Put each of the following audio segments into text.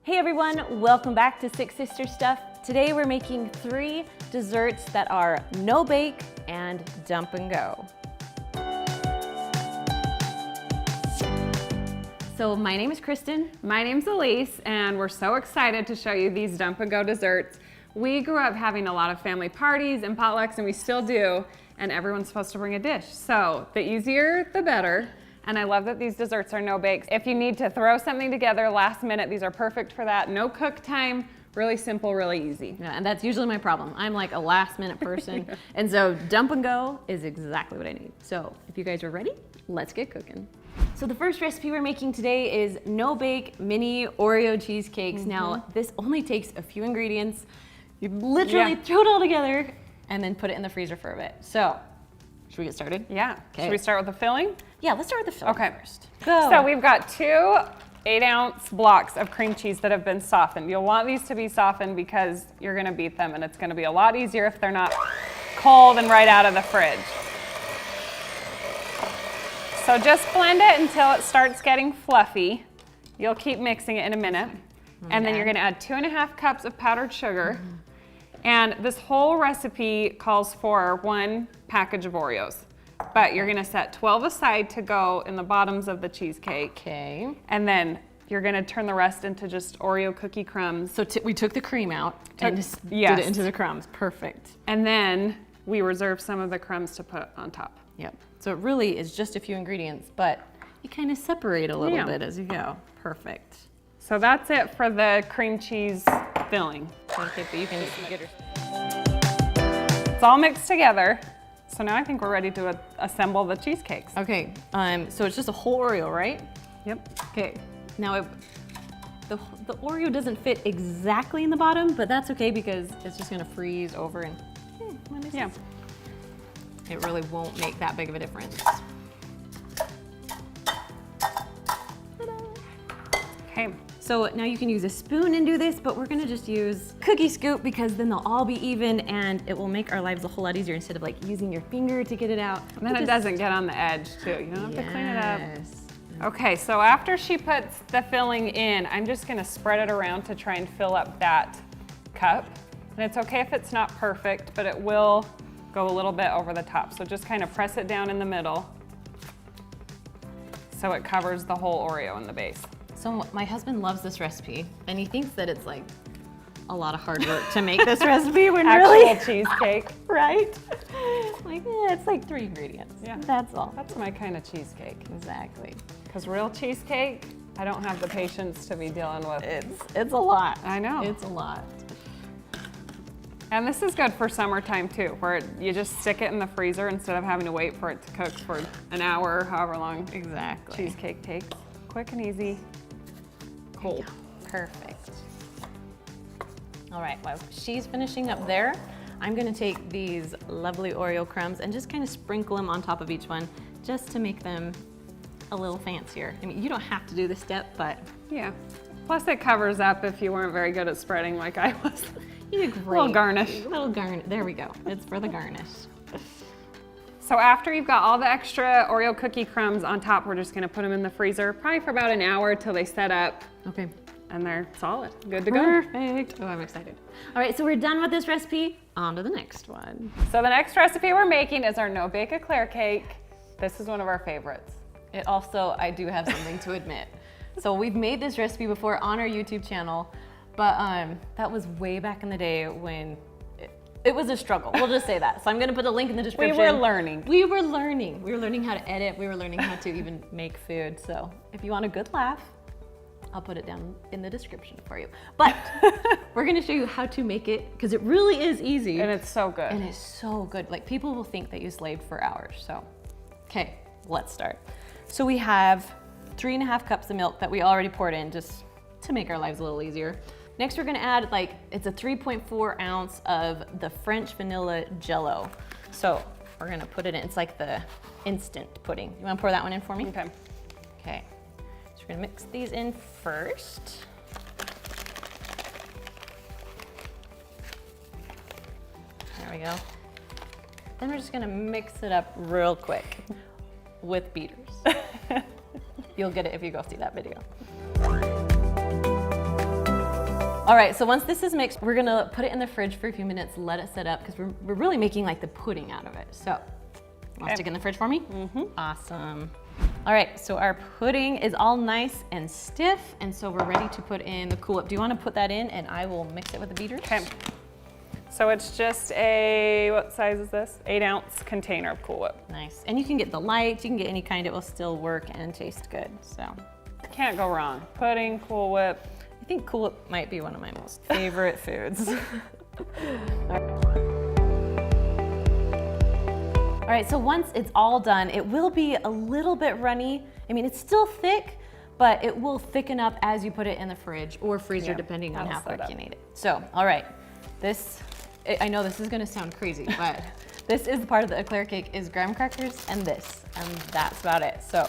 Hey everyone, welcome back to Six Sister Stuff. Today we're making 3 desserts that are no bake and dump and go. So my name is Kristen. My name's Elise, and we're so excited to show you these dump and go desserts. We grew up having a lot of family parties and potlucks, and we still do, and everyone's supposed to bring a dish. So the easier, the better. And I love that these desserts are no bakes. If you need to throw something together last minute, these are perfect for that. No cook time, really simple, really easy. Yeah, and that's usually my problem. I'm like a last minute person. And so dump and go is exactly what I need. So if you guys are ready, let's get cooking. So the first recipe we're making today is no bake mini Oreo cheesecakes. Now this only takes a few ingredients. You literally throw it all together and then put it in the freezer for a bit. So should we get started? Yeah. Okay. Should we start with the filling? Yeah, let's start with the filling first. Go. So we've got 2 8-ounce blocks of cream cheese that have been softened. You'll want these to be softened because you're gonna beat them, and it's gonna be a lot easier if they're not cold and right out of the fridge. So just blend it until it starts getting fluffy. You'll keep mixing it in a minute. And then you're gonna add 2.5 cups of powdered sugar. And this whole recipe calls for 1 package of Oreos. But you're gonna set 12 aside to go in the bottoms of the cheesecake. Okay. And then you're gonna turn the rest into just Oreo cookie crumbs. So we took the cream out and just did it into the crumbs. Perfect. And then we reserve some of the crumbs to put on top. Yep. So it really is just a few ingredients, but you kind of separate a little bit as you go. Perfect. So that's it for the cream cheese filling. Okay, but you can get her. It's all mixed together. So now I think we're ready to assemble the cheesecakes. Okay, so it's just a whole Oreo, right? Yep. Okay, now the Oreo doesn't fit exactly in the bottom, but that's okay because it's just gonna freeze over and it really won't make that big of a difference. Okay. So now you can use a spoon and do this, but we're gonna just use cookie scoop because then they'll all be even and it will make our lives a whole lot easier instead of like using your finger to get it out. And then it doesn't get on the edge too. You don't have to clean it up. Okay, so after she puts the filling in, I'm just gonna spread it around to try and fill up that cup. And it's okay if it's not perfect, but it will go a little bit over the top. So just kind of press it down in the middle so it covers the whole Oreo in the base. So my husband loves this recipe and he thinks that it's like a lot of hard work to make this recipe when Actual cheesecake. Right? Like, it's like 3 ingredients. Yeah. That's all. That's my kind of cheesecake. Exactly. Because real cheesecake, I don't have the patience to be dealing with. It's a lot. I know. It's a lot. And this is good for summertime too, where you just stick it in the freezer instead of having to wait for it to cook for an hour or however long cheesecake takes. Quick and easy. Cold. Perfect. All right, while she's finishing up there, I'm gonna take these lovely Oreo crumbs and just kind of sprinkle them on top of each one just to make them a little fancier. I mean, you don't have to do this step, but yeah. Plus it covers up if you weren't very good at spreading like I was. You did great. Little garnish. Little garnish. There we go. It's for the garnish. So after you've got all the extra Oreo cookie crumbs on top, we're just gonna put them in the freezer, probably for about an hour till they set up. Okay. And they're solid, good to go. Perfect. Oh, I'm excited. All right, so we're done with this recipe. On to the next one. So the next recipe we're making is our no-bake Eclair cake. This is one of our favorites. It also, I do have something to admit. So we've made this recipe before on our YouTube channel, but that was way back in the day when it was a struggle. We'll just say that. So I'm gonna put a link in the description. We were learning. We were learning. We were learning how to edit. We were learning how to even make food. So if you want a good laugh, I'll put it down in the description for you. But we're gonna show you how to make it because it really is easy. And it's so good. And it's so good. Like people will think that you slaved for hours. So, okay, let's start. So we have 3.5 cups of milk that we already poured in just to make our lives a little easier. Next, we're gonna add it's a 3.4 ounce of the French vanilla Jello. So we're gonna put it in, it's like the instant pudding. You wanna pour that one in for me? Okay. Okay, so we're gonna mix these in first. There we go. Then we're just gonna mix it up real quick with beaters. You'll get it if you go see that video. All right, so once this is mixed, we're gonna put it in the fridge for a few minutes, let it set up, because we're really making like the pudding out of it. So, want to stick it in the fridge for me? Mm-hmm. Awesome. All right, so our pudding is all nice and stiff, and so we're ready to put in the Cool Whip. Do you want to put that in, and I will mix it with the beaters? Okay. So it's just a, what size is this? 8-ounce container of Cool Whip. Nice, and you can get the light, you can get any kind, it will still work and taste good, so. Can't go wrong. Pudding, Cool Whip. I think Cool Whip might be one of my most favorite foods. All right, so once it's all done, it will be a little bit runny. I mean, it's still thick, but it will thicken up as you put it in the fridge or freezer, depending on how quick you need it. So, all right, I know this is gonna sound crazy, but this is part of the Eclair cake is graham crackers and this, and that's about it. So,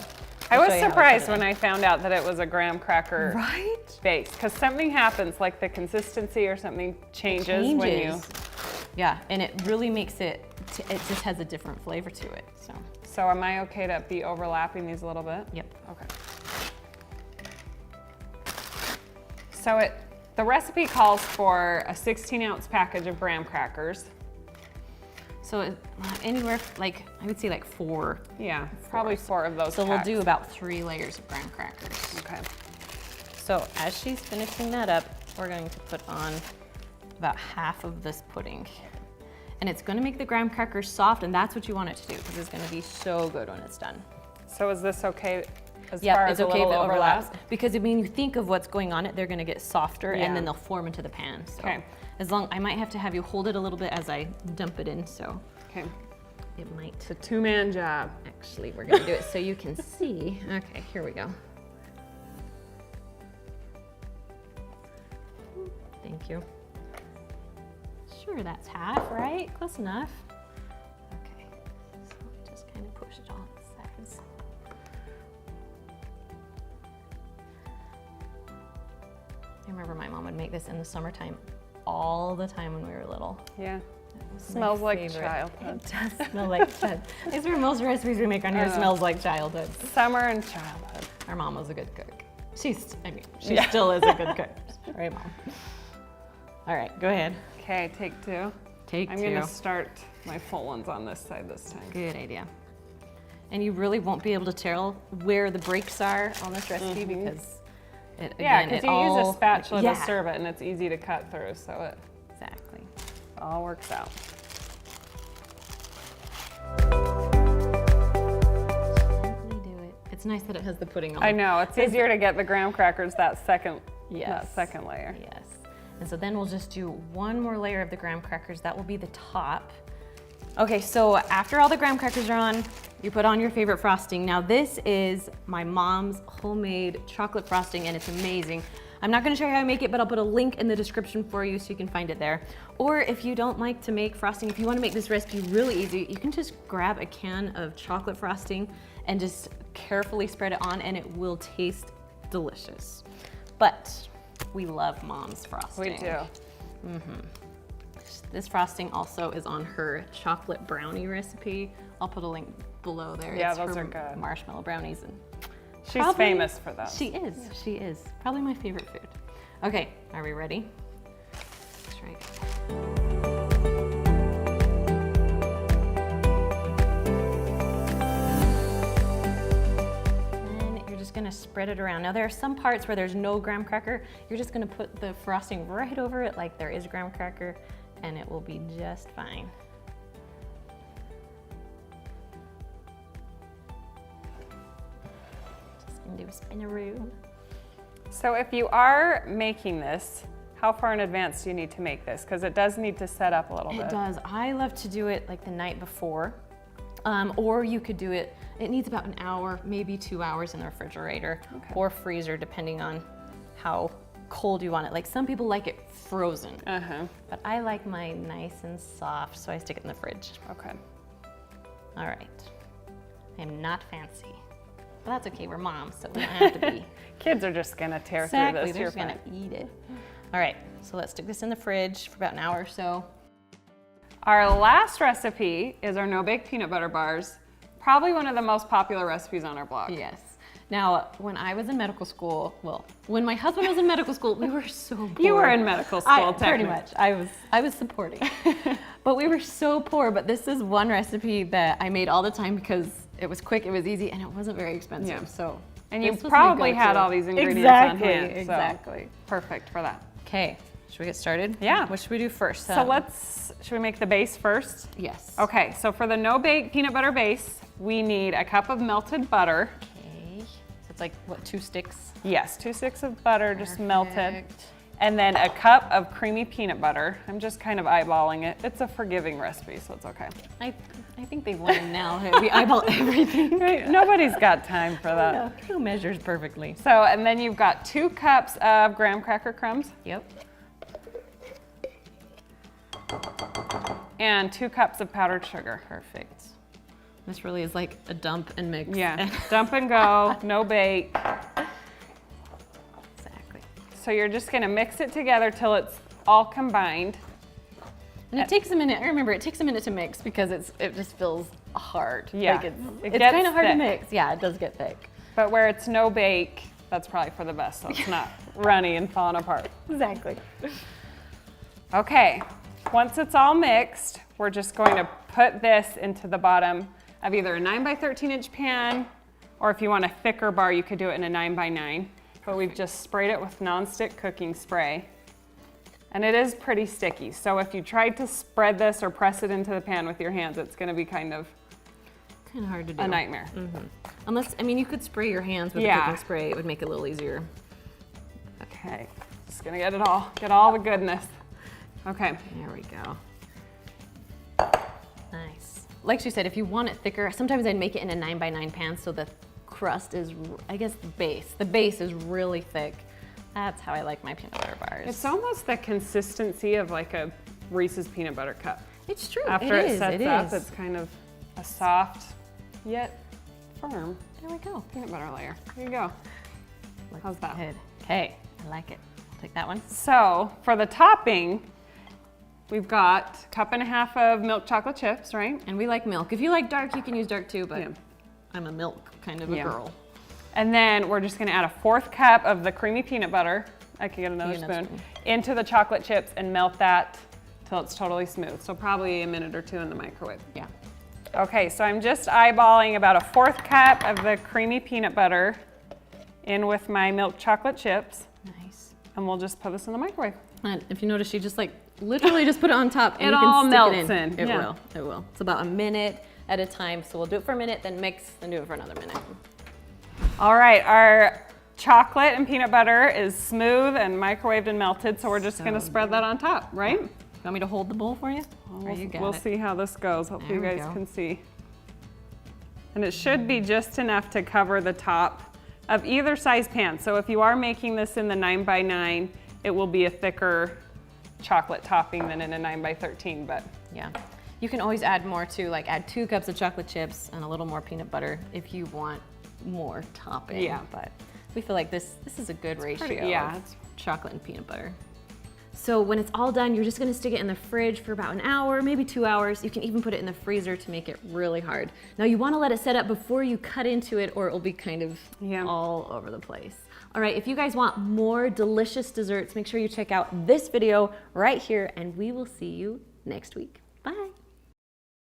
I was surprised when I found out that it was a graham cracker base, because something happens, like the consistency or something changes when you. Yeah, and it really makes it just has a different flavor to it, so. So am I okay to be overlapping these a little bit? Yep. Okay. So the recipe calls for a 16-ounce package of graham crackers. So anywhere, like, I would say like 4. Yeah, probably 4 of those. So we'll do about 3 layers of graham crackers. Okay. So as she's finishing that up, we're going to put on about half of this pudding. And it's gonna make the graham crackers soft, and that's what you want it to do, because it's gonna be so good when it's done. So is this okay as far as it's okay a little if it overlaps? overlap? Because I mean, you think of what's going on it, they're gonna get softer, and then they'll form into the pan. So I might have to have you hold it a little bit as I dump it in, so. Okay. It might. It's a 2-man job. Actually, we're gonna do it so you can see. Okay, here we go. Thank you. Sure, that's half, right? Close enough. Okay, so just kind of push it on the sides. I remember my mom would make this in the summertime all the time when we were little. Yeah. Smells like childhood. It does smell like childhood. These are most recipes we make on here smells like childhood. Summer and childhood. Our mom was a good cook. She still is a good cook. Right, Mom? All right, go ahead. Okay, take 2. I'm gonna start my full ones on this side this time. Good idea. And you really won't be able to tell where the breaks are on this recipe because because you use a spatula to serve it, and it's easy to cut through, so it all works out. It's nice that it has the pudding on. I know, it's easier to get the graham crackers that second layer. Yes. And so then we'll just do one more layer of the graham crackers. That will be the top. Okay, so after all the graham crackers are on, you put on your favorite frosting. Now this is my mom's homemade chocolate frosting, and it's amazing. I'm not gonna show you how I make it, but I'll put a link in the description for you so you can find it there. Or if you don't like to make frosting, if you wanna make this recipe really easy, you can just grab a can of chocolate frosting and just carefully spread it on, and it will taste delicious. But we love Mom's frosting. We do. This frosting also is on her chocolate brownie recipe. I'll put a link below there. Yeah, it's those her are good. Marshmallow brownies. And she's famous for those. She is. Probably my favorite food. Okay, are we ready? Let's try it. Gonna spread it around. Now there are some parts where there's no graham cracker. You're just gonna put the frosting right over it like there is graham cracker, and it will be just fine. Just gonna do a spinaroo. So if you are making this, how far in advance do you need to make this? Because it does need to set up a little bit. It does. I love to do it like the night before. Or you could do it, it needs about an hour, maybe 2 hours in the refrigerator or freezer, depending on how cold you want it. Like some people like it frozen, but I like mine nice and soft, so I stick it in the fridge. Okay. All right. I'm not fancy, but that's okay, we're moms, so we don't have to be. Kids are just gonna tear through this. They're just gonna eat it. All right, so let's stick this in the fridge for about an hour or so. Our last recipe is our no-bake peanut butter bars. Probably one of the most popular recipes on our blog. Yes. Now, when I was in medical school, well, when my husband was in medical school, we were so poor. You were in medical school, Pretty much. I was supporting. But we were so poor, but this is one recipe that I made all the time because it was quick, it was easy, and it wasn't very expensive. Yeah. So, and you this was probably my had go-to. all these ingredients on Exactly, hand. exactly. So perfect for that. Okay, should we get started? Yeah. What should we do first? So should we make the base first? Yes. Okay, so for the no-bake peanut butter base, we need a cup of melted butter. Okay. So it's like, what, 2 sticks? Yes, 2 sticks of butter, just melted. Perfect. And then a cup of creamy peanut butter. I'm just kind of eyeballing it. It's a forgiving recipe, so it's okay. I think they've learned now. We eyeball everything. Right? Nobody's got time for that. Who measures perfectly? So, and then you've got 2 cups of graham cracker crumbs. Yep. And 2 cups of powdered sugar. Perfect. This really is like a dump and mix. Yeah, dump and go, no bake. Exactly. So you're just gonna mix it together till it's all combined. And it takes a minute. I remember it takes a minute to mix because it just feels hard. Yeah, Like it it's gets kind of hard to thick. mix. Yeah, it does get thick. But where it's no bake, that's probably for the best, so it's not runny and falling apart. Exactly. Okay, once it's all mixed, we're just going to put this into the bottom of either a 9 by 13 inch pan, or if you want a thicker bar, you could do it in a 9 by 9. But we've just sprayed it with nonstick cooking spray. And it is pretty sticky, so if you tried to spread this or press it into the pan with your hands, it's gonna be kind of hard to do. a nightmare. Unless, I mean, you could spray your hands with a Yeah. cooking spray. It would make it a little easier. Okay, just gonna get all the goodness. Okay. There we go. Nice. Like she said, if you want it thicker, sometimes I'd make it in a 9 by 9 pan so the crust is, I guess the base is really thick. That's how I like my peanut butter bars. It's almost the consistency of like a Reese's peanut butter cup. It's true. After it sets up, is. it's kind of a soft yet firm There we go. peanut butter layer. There you go. How's that? Good. Okay, I like it. I'll take that one. So for the topping, we've got a cup and a half of milk chocolate chips, right? And we like milk. If you like dark, you can use dark too, but Yeah. I'm a milk kind of a Yeah. girl. And then we're just gonna add a 4th cup of the creamy peanut butter, I can get another spoon, into the chocolate chips and melt that till it's totally smooth. So probably a minute or 2 in the microwave. Yeah. Okay, so I'm just eyeballing about a 4th cup of the creamy peanut butter in with my milk chocolate chips, Nice. and we'll just put this in the microwave. And if you notice, she just like literally just put it on top and It you can all stick melts it in, It yeah. will. It will. It's about a minute at a time. So we'll do it for a minute, then mix, then do it for another minute. All right, our chocolate and peanut butter is smooth and microwaved and melted, so we're just gonna spread that on top, right? You want me to hold the bowl for you? Or you got We'll it? see how this goes. Hopefully There you we guys go. can see. And it should be just enough to cover the top of either size pan. So if you are making this in the 9 by 9, it will be a thicker chocolate topping than in a 9 by 13, but Yeah. You can always add more too, like add 2 cups of chocolate chips and a little more peanut butter if you want more topping. Yeah. But we feel like this is a good ratio pretty- yeah, of it's- chocolate and peanut butter. So when it's all done, you're just gonna stick it in the fridge for about an hour, maybe 2 hours. You can even put it in the freezer to make it really hard. Now you wanna let it set up before you cut into it or it'll be kind of all over the place. All right, if you guys want more delicious desserts, make sure you check out this video right here and we will see you next week. Bye.